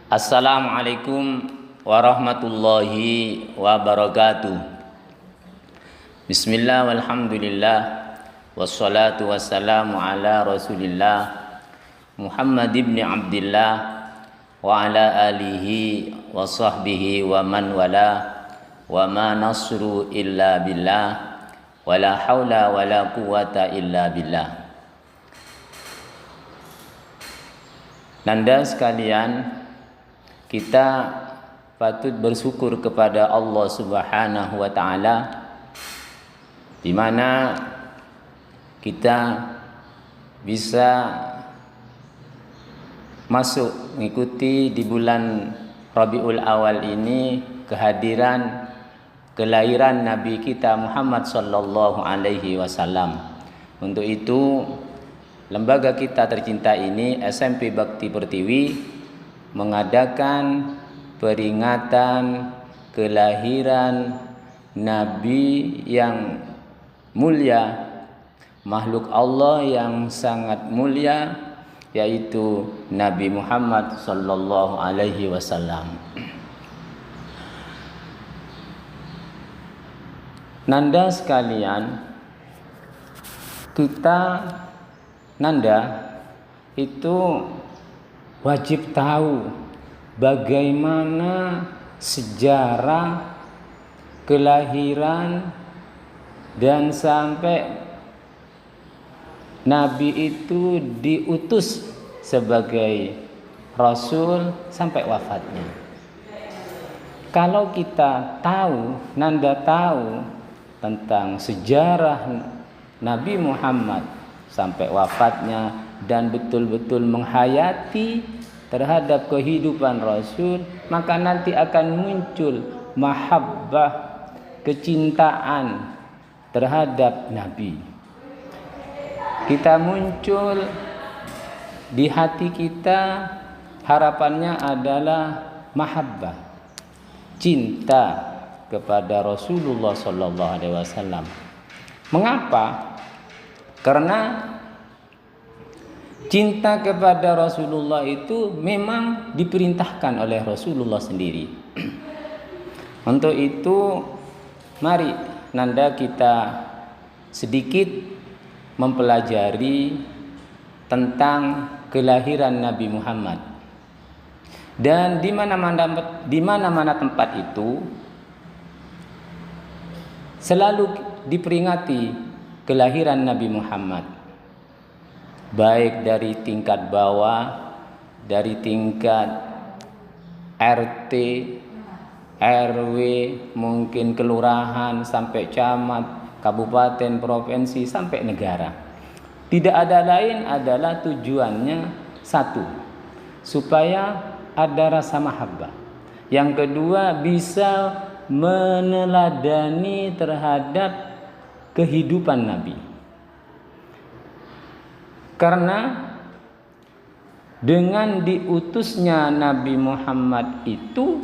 Assalamualaikum warahmatullahi wabarakatuh. Bismillah walhamdulillah wassalatu wassalamu ala rasulillah Muhammad ibn Abdillah wa ala alihi wa sahbihi wa man wala wa ma nasru illa billah wa la hawla wa la quwata illa billah. Nanda sekalian, kita patut bersyukur kepada Allah Subhanahu wa taala di mana kita bisa masuk mengikuti di bulan Rabiul Awal ini kelahiran Nabi kita Muhammad sallallahu alaihi wasallam. Untuk itu lembaga kita tercinta ini, SMP Bakti Pertiwi, mengadakan peringatan kelahiran Nabi yang mulia, makhluk Allah yang sangat mulia, yaitu Nabi Muhammad sallallahu alaihi wasallam. Nanda sekalian, Nanda itu wajib tahu bagaimana sejarah kelahiran dan sampai Nabi itu diutus sebagai Rasul sampai wafatnya. Kalau kita tahu, Nanda tahu tentang sejarah Nabi Muhammad sampai wafatnya dan betul-betul menghayati terhadap kehidupan Rasul, maka nanti akan muncul mahabbah, kecintaan terhadap Nabi. Kita muncul di hati kita, harapannya adalah mahabbah, cinta kepada Rasulullah sallallahu alaihi wasallam. Mengapa? Karena cinta kepada Rasulullah itu memang diperintahkan oleh Rasulullah sendiri. Untuk itu, mari Nanda kita sedikit mempelajari tentang kelahiran Nabi Muhammad. Dan di mana-mana tempat itu selalu diperingati kelahiran Nabi Muhammad, baik dari tingkat bawah, dari tingkat RT, RW, mungkin kelurahan, sampai camat, kabupaten, provinsi, sampai negara. Tidak ada lain adalah tujuannya satu, supaya ada rasa mahabbah. Yang kedua, bisa meneladani terhadap kehidupan Nabi. Karena dengan diutusnya Nabi Muhammad itu,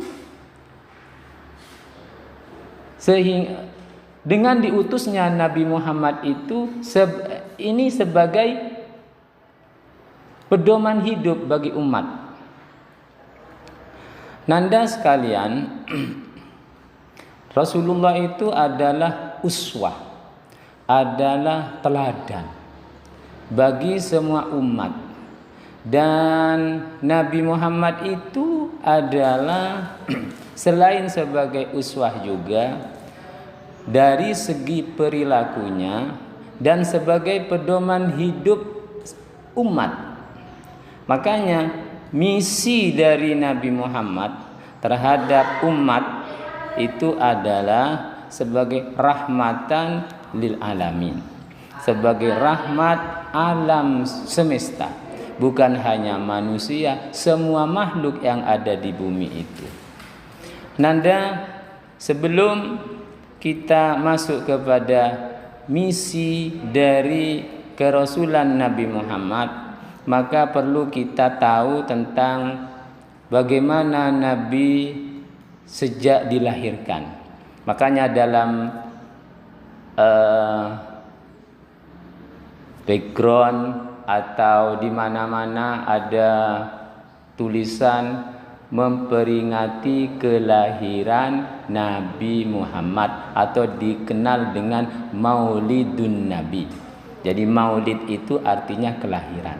dengan diutusnya Nabi Muhammad itu ini sebagai pedoman hidup bagi umat. Nanda sekalian, Rasulullah itu adalah uswah, adalah teladan bagi semua umat. Dan Nabi Muhammad itu adalah selain sebagai uswah juga dari segi perilakunya dan sebagai pedoman hidup umat. Makanya misi dari Nabi Muhammad terhadap umat itu adalah sebagai rahmatan lil alamin, sebagai rahmat alam semesta, bukan hanya manusia, semua makhluk yang ada di bumi itu. Nanda, sebelum kita masuk kepada misi dari kerasulan Nabi Muhammad, maka perlu kita tahu tentang bagaimana Nabi sejak dilahirkan. Makanya dalam background atau di mana-mana ada tulisan memperingati kelahiran Nabi Muhammad atau dikenal dengan Maulidun Nabi. Jadi maulid itu artinya kelahiran.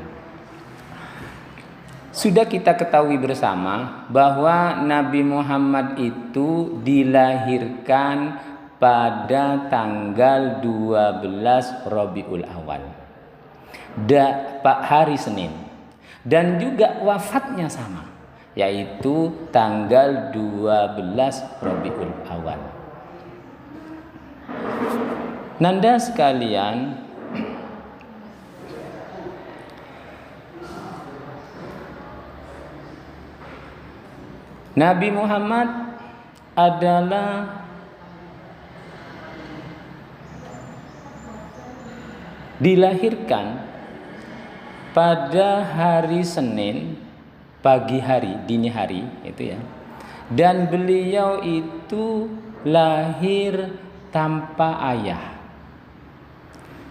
Sudah kita ketahui bersama bahwa Nabi Muhammad itu dilahirkan pada tanggal 12 Rabiul Awal, hari Senin, dan juga wafatnya sama, yaitu tanggal 12 Rabiul Awal. Nanda sekalian, Nabi Muhammad adalah dilahirkan pada hari Senin pagi hari, dini hari itu ya. Dan beliau itu lahir tanpa ayah.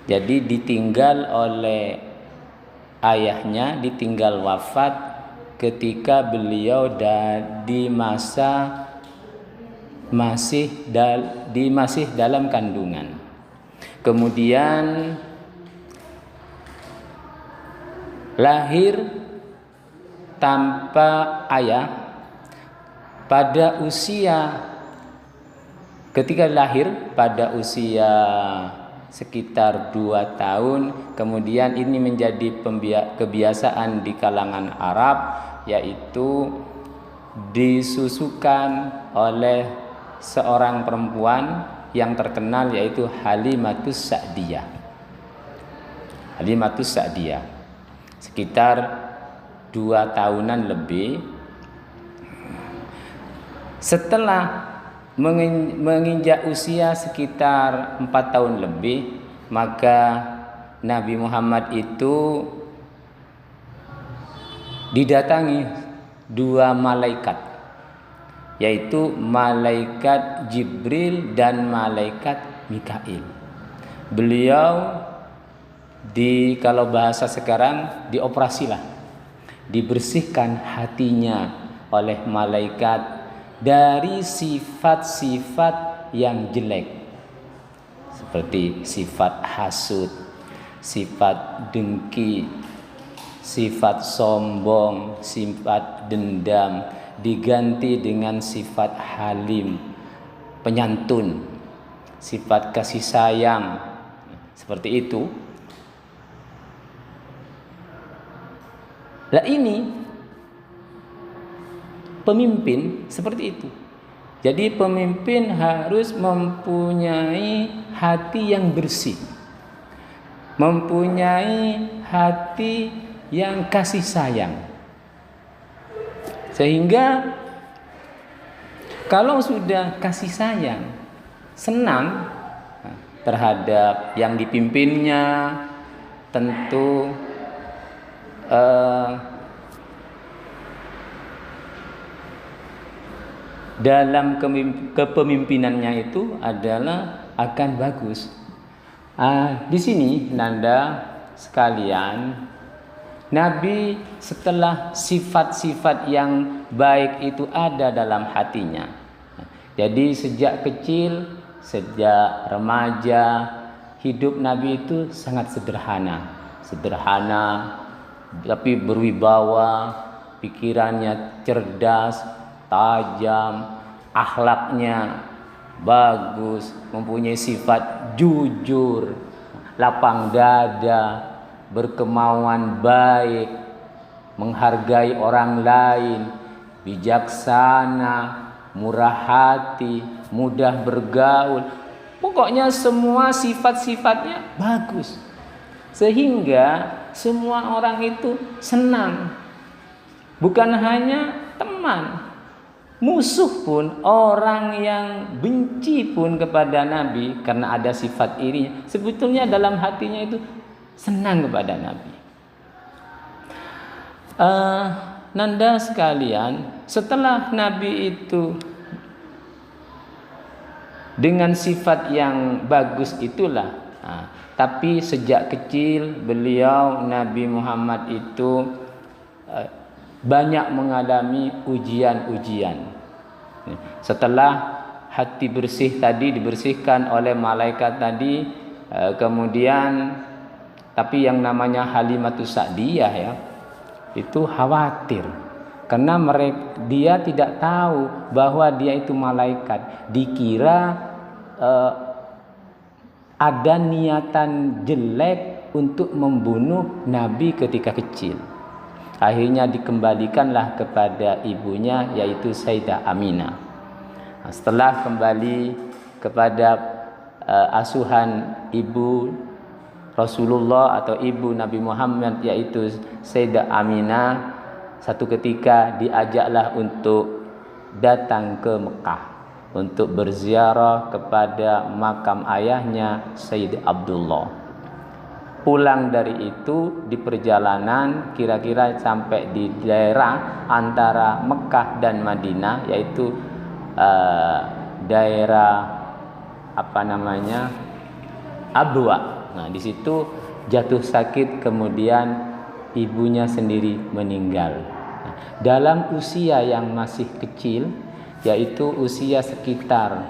Jadi ditinggal oleh ayahnya, ditinggal wafat ketika beliau di masa masih dalam kandungan. Kemudian lahir tanpa ayah pada usia, ketika lahir pada usia sekitar 2 tahun. Kemudian ini menjadi kebiasaan di kalangan Arab, yaitu disusukan oleh seorang perempuan yang terkenal, yaitu Halimatus Sa'diyah. Halimatus Sa'diyah sekitar 2 tahunan lebih. Setelah menginjak usia sekitar 4 tahun lebih, maka Nabi Muhammad itu didatangi 2 malaikat, yaitu malaikat Jibril dan malaikat Mikail. Beliau kalau bahasa sekarang dioperasilah, dibersihkan hatinya oleh malaikat dari sifat-sifat yang jelek, seperti sifat hasud, sifat dengki, sifat sombong, sifat dendam, diganti dengan sifat halim, penyantun, sifat kasih sayang, seperti itu. Lah ini pemimpin seperti itu. Jadi pemimpin harus mempunyai hati yang bersih, mempunyai hati yang kasih sayang, sehingga kalau sudah kasih sayang, senang terhadap yang dipimpinnya, tentu dalam kepemimpinannya itu adalah akan bagus. Di sini Nanda sekalian, Nabi setelah sifat-sifat yang baik itu ada dalam hatinya. Jadi sejak kecil, sejak remaja, hidup Nabi itu sangat sederhana, tapi berwibawa, pikirannya cerdas, tajam, akhlaknya bagus, mempunyai sifat jujur, lapang dada, berkemauan baik, menghargai orang lain, bijaksana, murah hati, mudah bergaul. Pokoknya semua sifat-sifatnya bagus, sehingga semua orang itu senang. Bukan hanya teman, musuh pun, orang yang benci pun kepada Nabi karena ada sifat iri, sebetulnya dalam hatinya itu senang kepada Nabi. Nanda sekalian, setelah Nabi itu dengan sifat yang bagus itulah, tapi sejak kecil beliau Nabi Muhammad itu banyak mengalami ujian-ujian. Setelah hati bersih tadi dibersihkan oleh malaikat tadi, kemudian tapi yang namanya Halimatus Sa'diyah ya, itu khawatir karena dia tidak tahu bahwa dia itu malaikat. Dikira ada niatan jelek untuk membunuh Nabi ketika kecil. Akhirnya dikembalikanlah kepada ibunya, yaitu Sayyidah Aminah. Nah, setelah kembali kepada asuhan ibu Rasulullah atau ibu Nabi Muhammad, yaitu Sayyidah Aminah, satu ketika diajaklah untuk datang ke Mekah untuk berziarah kepada makam ayahnya Sayyid Abdullah. Pulang dari itu di perjalanan kira-kira sampai di daerah antara Mekah dan Madinah, yaitu daerah Abwa. Nah, di situ jatuh sakit, kemudian ibunya sendiri meninggal. Nah, dalam usia yang masih kecil, yaitu usia sekitar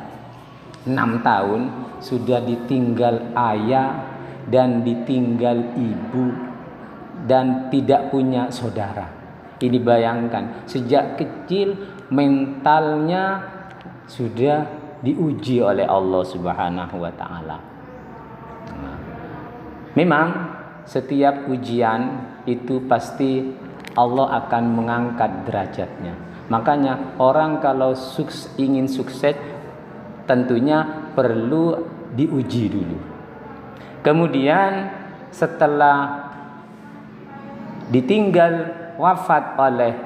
6 tahun, sudah ditinggal ayah dan ditinggal ibu dan tidak punya saudara. Ini bayangkan, sejak kecil mentalnya sudah diuji oleh Allah Subhanahu wa taala. Memang setiap ujian itu pasti Allah akan mengangkat derajatnya. Makanya orang kalau ingin sukses tentunya perlu diuji dulu. Kemudian setelah ditinggal wafat oleh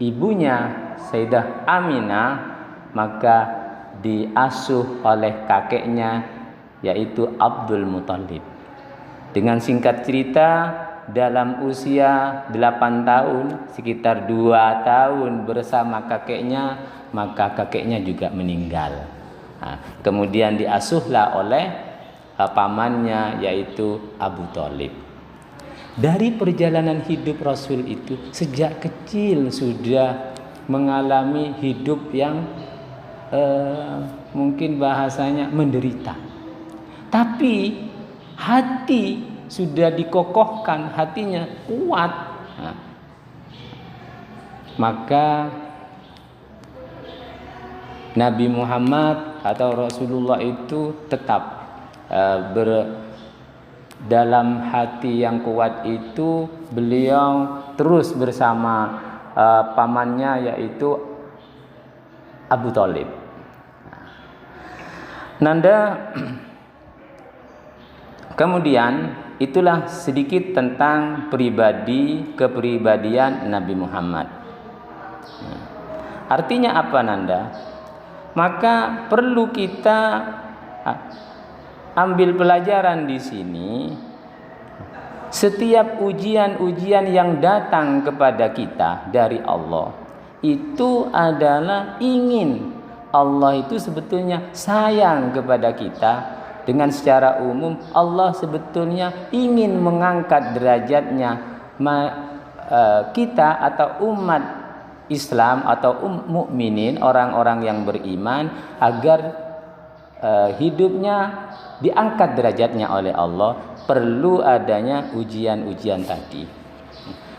ibunya Sayyidah Aminah, maka diasuh oleh kakeknya, yaitu Abdul Muthalib. Dengan singkat cerita, dalam usia 8 tahun, sekitar 2 tahun bersama kakeknya, maka kakeknya juga meninggal. Nah, kemudian diasuhlah oleh pamannya, yaitu Abu Thalib. Dari perjalanan hidup Rasul itu, sejak kecil sudah mengalami hidup yang mungkin bahasanya menderita. Tapi hati sudah dikokohkan, hatinya kuat. Nah, maka Nabi Muhammad atau Rasulullah itu tetap dalam hati yang kuat itu, beliau terus bersama pamannya, yaitu Abu Thalib. Nanda, kemudian itulah sedikit tentang kepribadian Nabi Muhammad. Artinya apa, Nanda? Maka perlu kita ambil pelajaran di sini. Setiap ujian-ujian yang datang kepada kita dari Allah, itu adalah ingin Allah itu sebetulnya sayang kepada kita. Dengan secara umum Allah sebetulnya ingin mengangkat derajatnya kita atau umat Islam atau mukminin, orang-orang yang beriman, agar hidupnya diangkat derajatnya oleh Allah. Perlu adanya ujian-ujian tadi.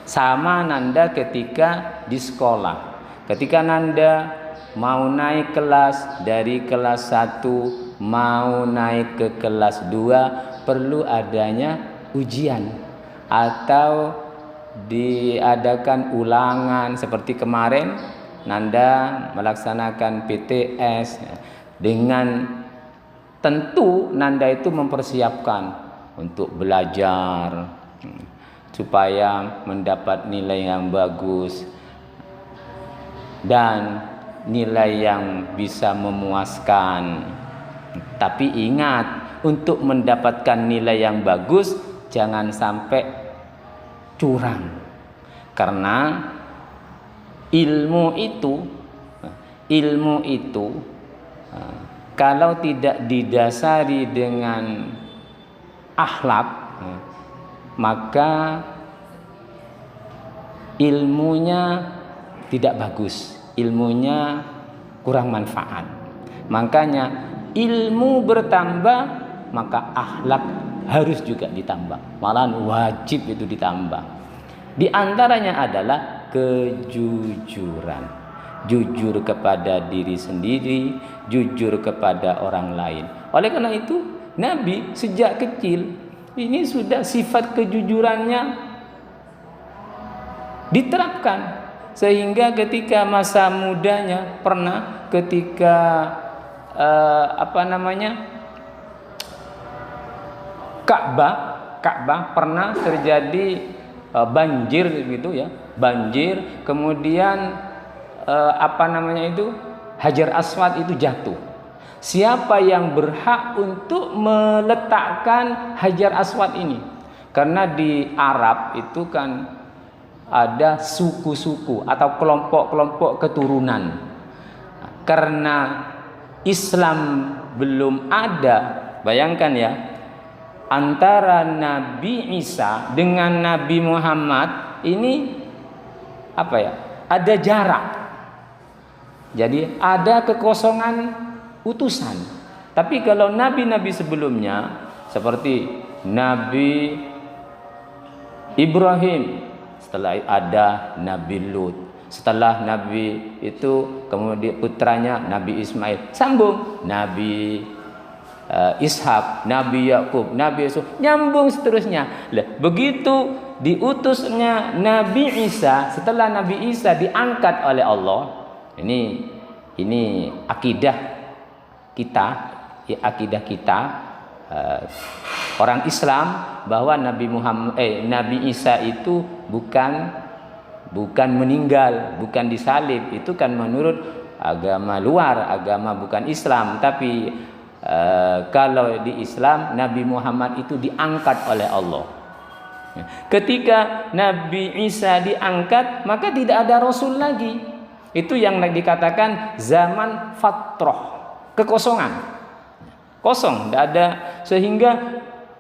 Sama Nanda ketika di sekolah, ketika Nanda mau naik kelas dari kelas 1 mau naik ke kelas 2, perlu adanya ujian atau diadakan ulangan. Seperti kemarin Nanda melaksanakan PTS, dengan tentu Nanda itu mempersiapkan untuk belajar supaya mendapat nilai yang bagus dan nilai yang bisa memuaskan. Tapi ingat, untuk mendapatkan nilai yang bagus jangan sampai curang. Karena ilmu itu kalau tidak didasari dengan akhlak, maka ilmunya tidak bagus, ilmunya kurang manfaat. Makanya ilmu bertambah, maka akhlak harus juga ditambah, malahan wajib itu ditambah. Di antaranya adalah kejujuran, jujur kepada diri sendiri, jujur kepada orang lain. Oleh karena itu Nabi sejak kecil ini sudah sifat kejujurannya diterapkan, sehingga ketika masa mudanya pernah ketika Ka'bah pernah terjadi banjir gitu ya, banjir, kemudian Hajar Aswad itu jatuh. Siapa yang berhak untuk meletakkan Hajar Aswad ini? Karena di Arab itu kan ada suku-suku atau kelompok-kelompok keturunan. Karena Islam belum ada, bayangkan ya, antara Nabi Isa dengan Nabi Muhammad ini ada jarak. Jadi ada kekosongan utusan. Tapi kalau nabi-nabi sebelumnya seperti Nabi Ibrahim, setelah ada Nabi Lut, setelah Nabi itu kemudian putranya Nabi Ismail, sambung Nabi Ishak, Nabi Yakub, Nabi Yusuf, nyambung seterusnya. Begitu diutusnya Nabi Isa, setelah Nabi Isa diangkat oleh Allah, ini akidah kita, orang Islam, bahwa Nabi Isa itu bukan meninggal, bukan disalib. Itu kan menurut agama luar, agama bukan Islam. Tapi kalau di Islam Nabi Muhammad itu diangkat oleh Allah. Ketika Nabi Isa diangkat, maka tidak ada Rasul lagi. Itu yang dikatakan zaman fatrah, kekosongan, kosong, tidak ada. Sehingga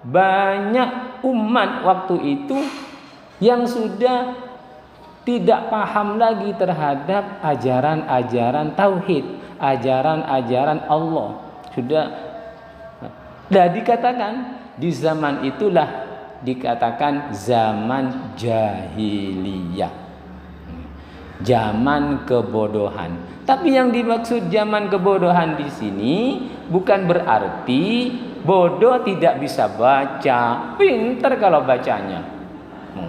banyak umat waktu itu yang sudah tidak paham lagi terhadap ajaran-ajaran tauhid, ajaran-ajaran Allah. Sudah dikatakan di zaman itulah dikatakan zaman jahiliyah, zaman kebodohan. Tapi yang dimaksud zaman kebodohan di sini bukan berarti bodoh tidak bisa baca, pintar kalau bacanya.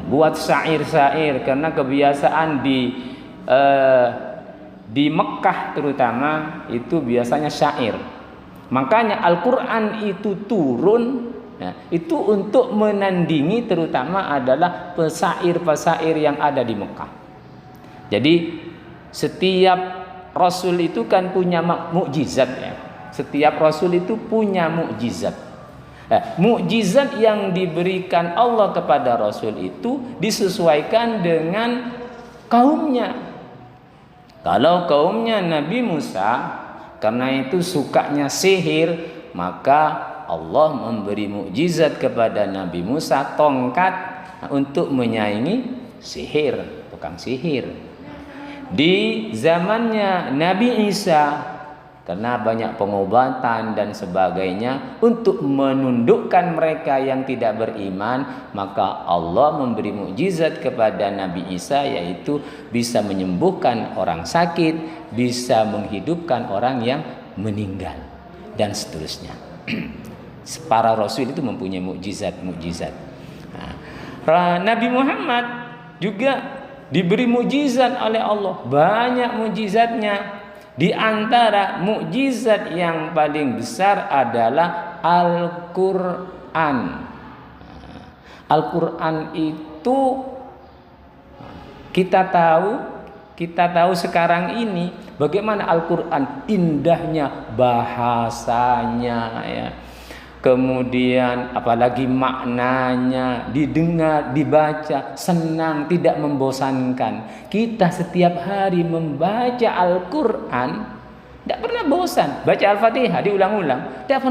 Buat syair-syair, karena kebiasaan di Mekah terutama itu biasanya syair. Makanya Al-Quran itu turun, itu untuk menandingi terutama adalah pesair-pesair yang ada di Mekah. Jadi setiap Rasul itu kan punya mukjizat ya. Setiap Rasul itu punya mukjizat. Mukjizat yang diberikan Allah kepada Rasul itu disesuaikan dengan kaumnya. Kalau kaumnya Nabi Musa, karena itu sukanya sihir, maka Allah memberi mukjizat kepada Nabi Musa, tongkat untuk menyaingi sihir, tukang sihir. Di zamannya Nabi Isa, karena banyak pengobatan dan sebagainya untuk menundukkan mereka yang tidak beriman, maka Allah memberi mukjizat kepada Nabi Isa, yaitu bisa menyembuhkan orang sakit, bisa menghidupkan orang yang meninggal, dan seterusnya. Para Rasul itu mempunyai mukjizat-mukjizat. Nabi Muhammad juga diberi mukjizat oleh Allah, banyak mukjizatnya. Di antara mukjizat yang paling besar adalah Al-Quran. Al-Quran itu kita tahu sekarang ini bagaimana Al-Quran indahnya bahasanya ya. Kemudian apalagi maknanya, didengar, dibaca, senang, tidak membosankan. Kita setiap hari membaca Al-Quran, tidak pernah bosan. Baca Al-Fatihah diulang-ulang, tidak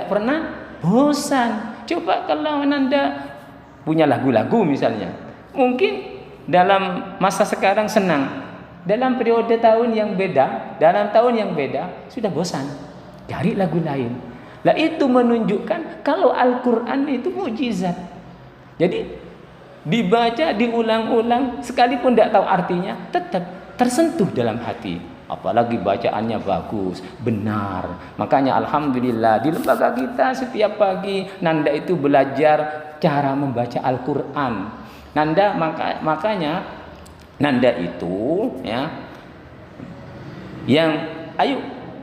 pernah bosan. Coba kalau Anda punya lagu-lagu misalnya, mungkin dalam masa sekarang senang. Dalam periode tahun yang beda, dalam tahun yang beda sudah bosan, cari lagu lain. Lah itu menunjukkan kalau Al-Quran itu mukjizat. Jadi dibaca, diulang-ulang, sekalipun tidak tahu artinya, tetap tersentuh dalam hati. Apalagi bacaannya bagus, benar. Makanya alhamdulillah di lembaga kita setiap pagi Nanda itu belajar cara membaca Al-Quran. Makanya Nanda itu ya yang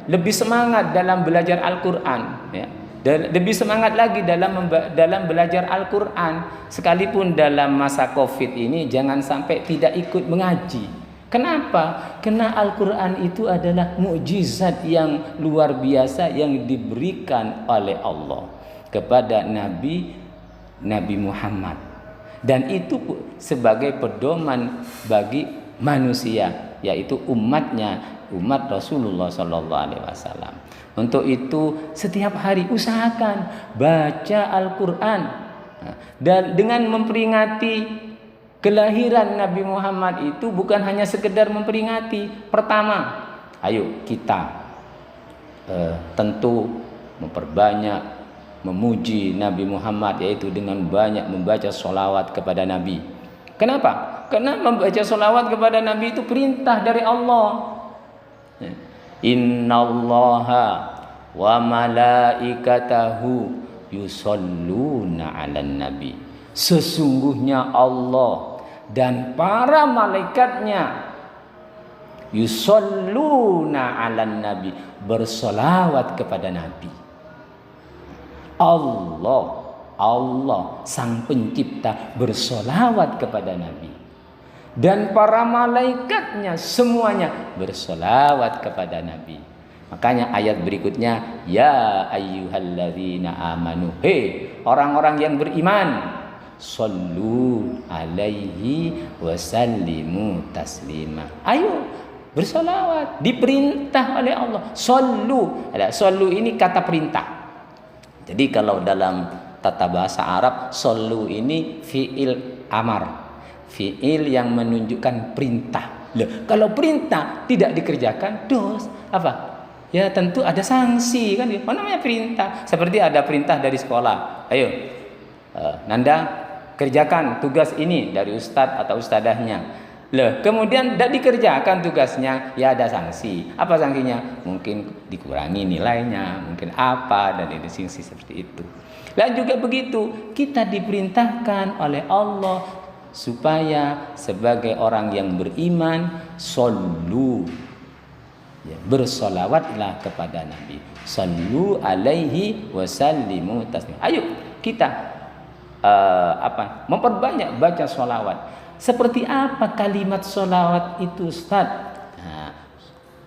lebih semangat dalam belajar Al-Quran ya. Dan lebih semangat lagi dalam belajar Al-Quran. Sekalipun dalam masa Covid ini jangan sampai tidak ikut mengaji. Kenapa? Karena Al-Quran itu adalah mukjizat yang luar biasa yang diberikan oleh Allah kepada Nabi Muhammad. Dan itu sebagai pedoman bagi manusia, yaitu umat Rasulullah SAW. Untuk itu setiap hari usahakan baca Al-Quran, dan dengan memperingati kelahiran Nabi Muhammad itu bukan hanya sekedar memperingati. Pertama, ayo kita tentu memperbanyak memuji Nabi Muhammad, yaitu dengan banyak membaca sholawat kepada Nabi. Kenapa? Karena membaca sholawat kepada Nabi itu perintah dari Allah. Innallaha wa malaikatahu yusholluna 'alan nabi. Sesungguhnya Allah dan para malaikatnya yusholluna 'alan nabi, bersolawat kepada Nabi. Allah sang pencipta bersolawat kepada Nabi, dan para malaikatnya semuanya bersolawat kepada Nabi. Makanya ayat berikutnya, ya ayyuhalladzina amanu, hei orang-orang yang beriman, shollu alaihi wasallimu taslima. Ayo bersolawat, diperintah oleh Allah. Shollu ini kata perintah. Jadi kalau dalam tata bahasa Arab, shollu ini fi'il amar, fi'il yang menunjukkan perintah. Loh, kalau perintah tidak dikerjakan, apa? Ya tentu ada sanksi kan? Apa namanya perintah? Seperti ada perintah dari sekolah. Ayo, Nanda kerjakan tugas ini dari ustadz atau ustadahnya. Loh, kemudian tidak dikerjakan tugasnya, ya ada sanksi. Apa sanksinya? Mungkin dikurangi nilainya, mungkin apa, dan itu sanksi seperti itu. Dan juga begitu, kita diperintahkan oleh Allah supaya sebagai orang yang beriman, shollu, ya, bersolawatlah kepada Nabi. Shollu alaihi wasallimu taslima. Ayo kita memperbanyak baca sholawat. Seperti apa kalimat sholawat itu, Ustaz?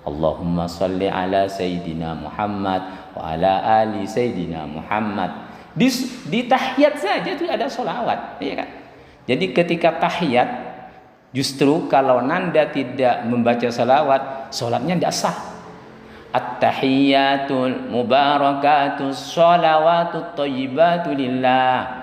Allahumma sholli ala Sayyidina Muhammad wa ala ali Sayyidina Muhammad. Di tahiyat saja itu ada sholawat, ya kan? Jadi ketika tahiyat, justru kalau Nanda tidak membaca sholawat, sholatnya tidak sah. At-tahiyyatul mubarakatus sholawatut thayyibatu lillah.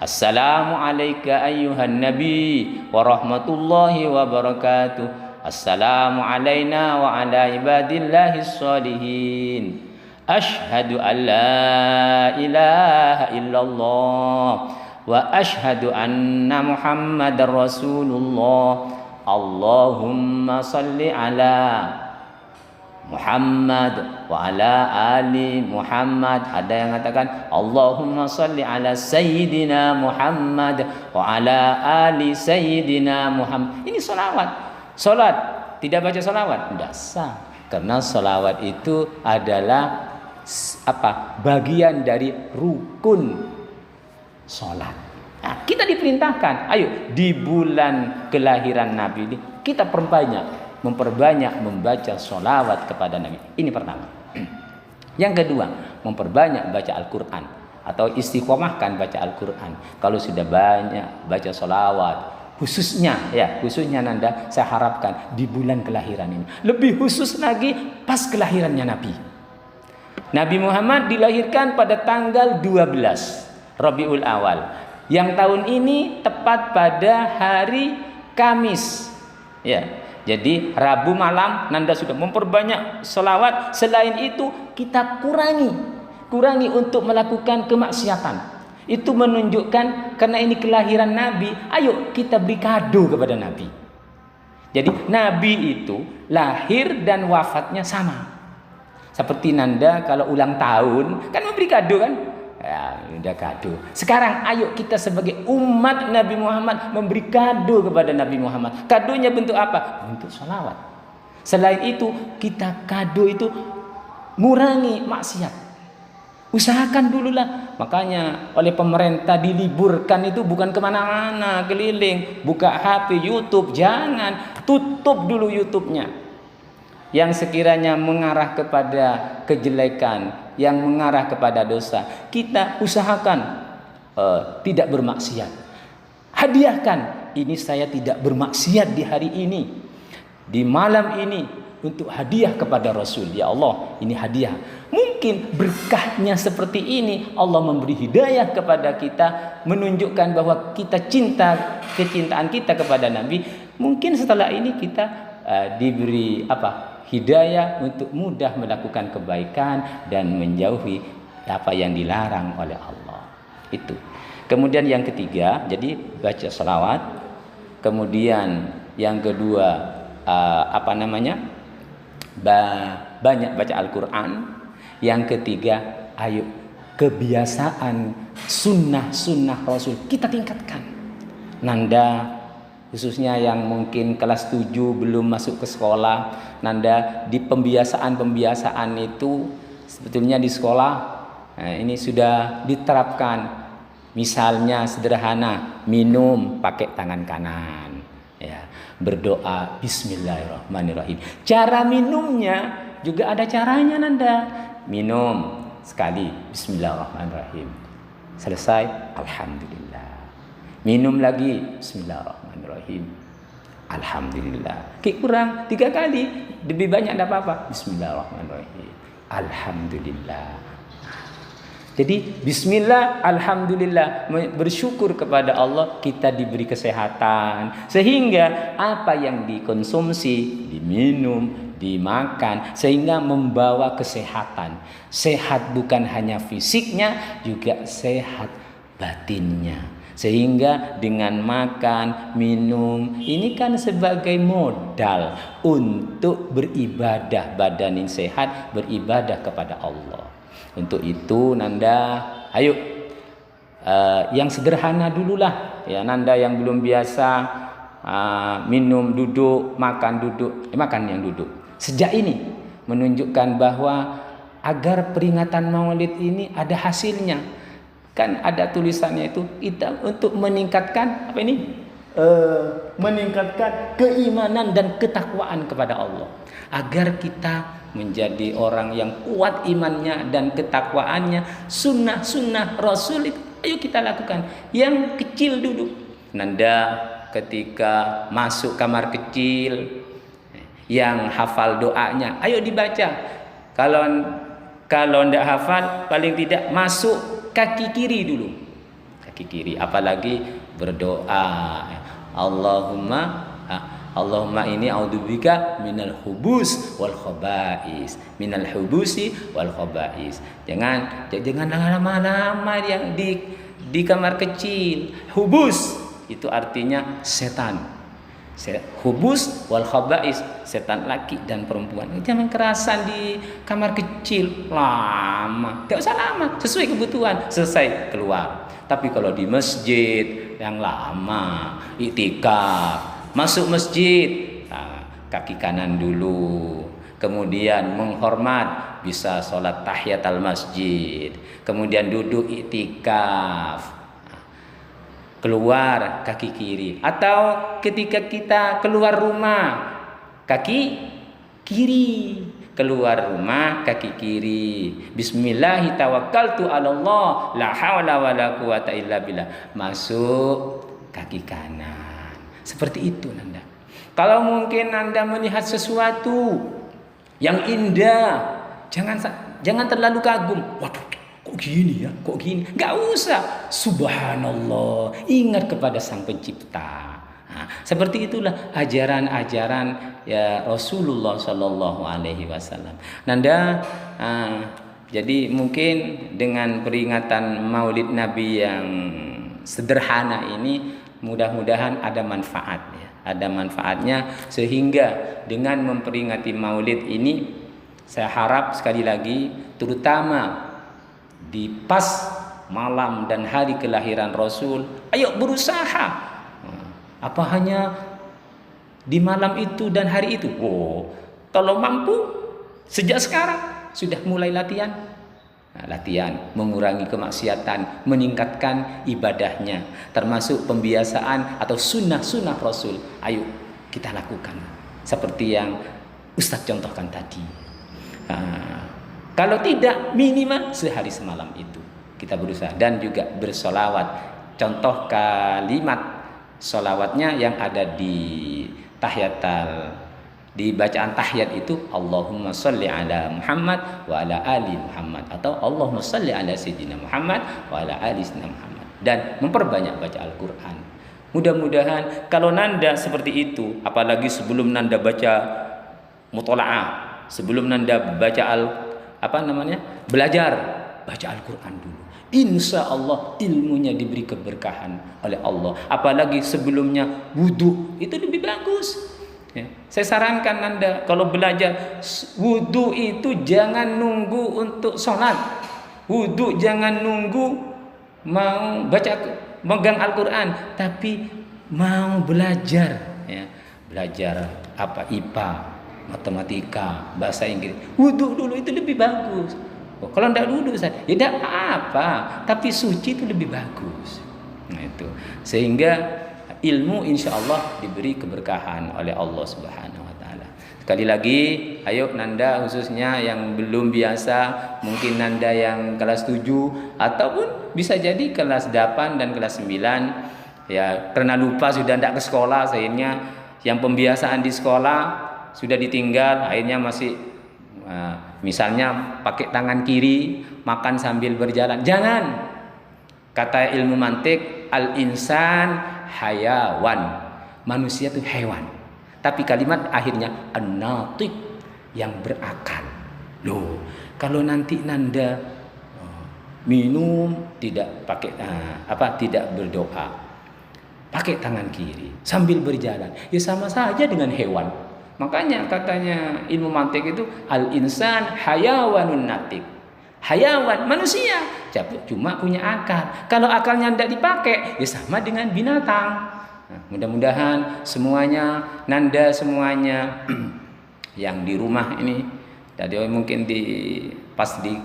Assalamu alayka ayyuhan nabi wa rahmatullahi wa barakatuh. Assalamu alayna wa ala ibadillahis sholihin. Ashhadu an la ilaha illallah wa ashhadu anna Muhammadar Rasulullah. Allahumma salli ala Muhammad wa ala ali Muhammad. Ada yang mengatakan Allahumma salli ala Sayyidina Muhammad wa ala ali Sayyidina Muhammad. Ini solawat. Solat tidak baca solawat tidak sah, karena solawat itu adalah bagian dari rukun solat. Nah, kita diperintahkan, ayo di bulan kelahiran Nabi ini kita memperbanyak membaca sholawat kepada Nabi. Ini pertama. Yang kedua, memperbanyak baca Al-Quran atau istiqomahkan baca Al-Quran. Kalau sudah banyak baca sholawat, khususnya Nanda, saya harapkan di bulan kelahiran ini, lebih khusus lagi pas kelahirannya Nabi. Nabi Muhammad dilahirkan pada tanggal 12 Rabiul Awal. Yang tahun ini tepat pada hari Kamis. Ya. Jadi Rabu malam Nanda sudah memperbanyak selawat. Selain itu kita kurangi untuk melakukan kemaksiatan. Itu menunjukkan karena ini kelahiran Nabi, ayo kita beri kado kepada Nabi. Jadi Nabi itu lahir dan wafatnya sama. Seperti Nanda kalau ulang tahun kan memberi kado kan? Ya, udah kado. Sekarang ayo kita sebagai umat Nabi Muhammad memberi kado kepada Nabi Muhammad. Kadonya bentuk apa? Bentuk sholawat. Selain itu kita kado itu ngurangi maksiat. Usahakan dululah. Makanya oleh pemerintah diliburkan itu bukan kemana-mana keliling, buka HP, YouTube, jangan, tutup dulu YouTube-nya. Yang sekiranya mengarah kepada kejelekan, yang mengarah kepada dosa, kita usahakan tidak bermaksiat. Hadiahkan, ini saya tidak bermaksiat di hari ini, di malam ini, untuk hadiah kepada Rasul. Ya Allah, ini hadiah. Mungkin berkahnya seperti ini, Allah memberi hidayah kepada kita, menunjukkan bahwa kita kecintaan kita kepada Nabi. Mungkin setelah ini kita diberi hidayah untuk mudah melakukan kebaikan dan menjauhi apa yang dilarang oleh Allah. Itu. Kemudian yang ketiga, jadi baca selawat. Kemudian yang kedua banyak baca Al-Quran. Yang ketiga, ayo kebiasaan sunnah Rasul kita tingkatkan. Nanda khususnya yang mungkin kelas 7 belum masuk ke sekolah, Nanda di pembiasaan itu sebetulnya di sekolah ini sudah diterapkan. Misalnya sederhana, minum pakai tangan kanan, ya, berdoa Bismillahirrahmanirrahim. Cara minumnya juga ada caranya Nanda. Minum sekali Bismillahirrahmanirrahim, selesai Alhamdulillah. Minum lagi Bismillahirrahmanirrahim, Alhamdulillah. Kurang 3 kali, lebih banyak tidak apa-apa. Bismillahirrahmanirrahim, Alhamdulillah. Jadi Bismillah, Alhamdulillah, bersyukur kepada Allah kita diberi kesehatan, sehingga apa yang dikonsumsi, diminum, dimakan, sehingga membawa kesehatan. Sehat bukan hanya fisiknya, juga sehat batinnya. Sehingga dengan makan, minum, ini kan sebagai modal untuk beribadah, badan yang sehat, beribadah kepada Allah. Untuk itu Nanda, ayo yang sederhana dululah ya. Nanda yang belum biasa minum duduk, makan duduk, makan yang duduk. Sejak ini menunjukkan bahwa agar peringatan Maulid ini ada hasilnya. Kan ada tulisannya itu, kita untuk meningkatkan meningkatkan keimanan dan ketakwaan kepada Allah. Agar kita menjadi orang yang kuat imannya dan ketakwaannya, sunnah Rasul itu ayo kita lakukan. Yang kecil dulu, Nanda ketika masuk kamar kecil, yang hafal doanya ayo dibaca. Kalau tidak hafal, paling tidak masuk kaki kiri dulu, kaki kiri. Apalagi berdoa Allahumma inni a'udzubika minal hubus wal khaba'is, minal hubusi wal khaba'is. Jangan lama-lama yang di kamar kecil. Hubus itu artinya setan. Hubus wal khaba'is, setan laki dan perempuan. Jangan kerasan di kamar kecil lama. Tidak usah lama, sesuai kebutuhan, selesai keluar. Tapi kalau di masjid yang lama, iktikaf, masuk masjid, kaki kanan dulu, kemudian menghormat, bisa sholat tahiyatul masjid, kemudian duduk iktikaf, keluar kaki kiri. Atau ketika kita keluar rumah, kaki kiri, keluar rumah kaki kiri. Bismillahi tawakkaltu 'alallah, la haula wala quwata illa billah. Masuk kaki kanan. Seperti itu Nanda. Kalau mungkin Nanda melihat sesuatu yang indah, jangan terlalu kagum. Waduh, kok gini ya, kok gini? Nggak usah. Subhanallah, ingat kepada Sang Pencipta. Nah, seperti itulah ajaran-ajaran ya Rasulullah Shallallahu Alaihi Wasallam. Nanda, jadi mungkin dengan peringatan Maulid Nabi yang sederhana ini, mudah-mudahan ada manfaat ya, ada manfaatnya, sehingga dengan memperingati Maulid ini, saya harap sekali lagi, terutama di pas malam dan hari kelahiran Rasul, ayo berusaha. Apa hanya di malam itu dan hari itu? Kalau mampu sejak sekarang sudah mulai latihan. Latihan mengurangi kemaksiatan, meningkatkan ibadahnya, termasuk pembiasaan atau sunnah-sunnah Rasul. Ayo kita lakukan seperti yang Ustadz contohkan tadi. Kalau tidak, minimal sehari semalam itu kita berusaha, dan juga bersolawat. Contoh kalimat solawatnya yang ada di di bacaan tahiyat itu, Allahumma sholli ala Muhammad wa ala ali Muhammad, atau Allahumma sholli ala sayyidina Muhammad wa ala ali sayyidina Muhammad, dan memperbanyak baca Al-Quran. Mudah-mudahan kalau nanda seperti itu, apalagi sebelum nanda baca mutola'ah, sebelum nanda baca belajar baca Al-Quran dulu. Insya Allah ilmunya diberi keberkahan oleh Allah. Apalagi sebelumnya wudhu, itu lebih bagus ya. Saya sarankan Anda kalau belajar wudhu itu jangan nunggu untuk sholat. Wudhu jangan nunggu mau megang Al-Quran, tapi mau belajar ya. Belajar IPA, matematika, bahasa Inggris, wudhu dulu itu lebih bagus. Kalau tidak duduk ya tidak apa-apa, tapi suci itu lebih bagus. Nah itu, sehingga ilmu insya Allah diberi keberkahan oleh Allah Subhanahu Wa Taala. Sekali lagi, ayo nanda khususnya yang belum biasa, mungkin nanda yang kelas 7 ataupun bisa jadi kelas 8 dan kelas 9 ya, karena lupa sudah tidak ke sekolah, akhirnya yang pembiasaan di sekolah sudah ditinggal, akhirnya masih misalnya pakai tangan kiri makan sambil berjalan. Jangan. Kata ilmu mantik, al-insan hayawan, manusia itu hewan, tapi kalimat akhirnya an-natiq, yang berakal. Loh, kalau nanti nanda minum tidak pakai tidak berdoa, pakai tangan kiri sambil berjalan, ya sama saja dengan hewan. Makanya katanya ilmu mantik itu al-insan hayawanun natik. Hayawan, manusia, cuma punya akal. Kalau akalnya tidak dipakai, ya sama dengan binatang. Nah, mudah-mudahan semuanya, nanda semuanya yang di rumah ini, tadi mungkin pas di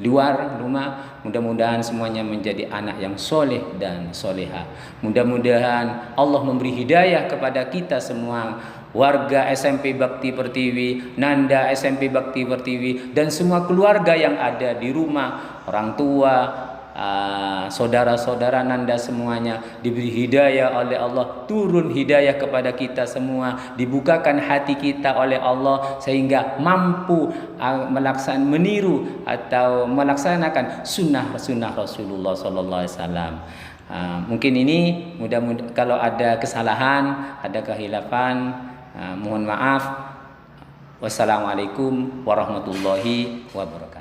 luar rumah, mudah-mudahan semuanya menjadi anak yang soleh dan soleha. Mudah-mudahan Allah memberi hidayah kepada kita semua, warga SMP Bakti Pertiwi, nanda SMP Bakti Pertiwi, dan semua keluarga yang ada di rumah, orang tua, saudara-saudara nanda semuanya diberi hidayah oleh Allah, turun hidayah kepada kita semua, dibukakan hati kita oleh Allah sehingga mampu meniru atau melaksanakan sunnah Rasulullah Sallallahu Alaihi Wasallam. Mungkin ini mudah-mudahan kalau ada kesalahan, ada kehilafan, mohon maaf. Wassalamualaikum warahmatullahi wabarakatuh.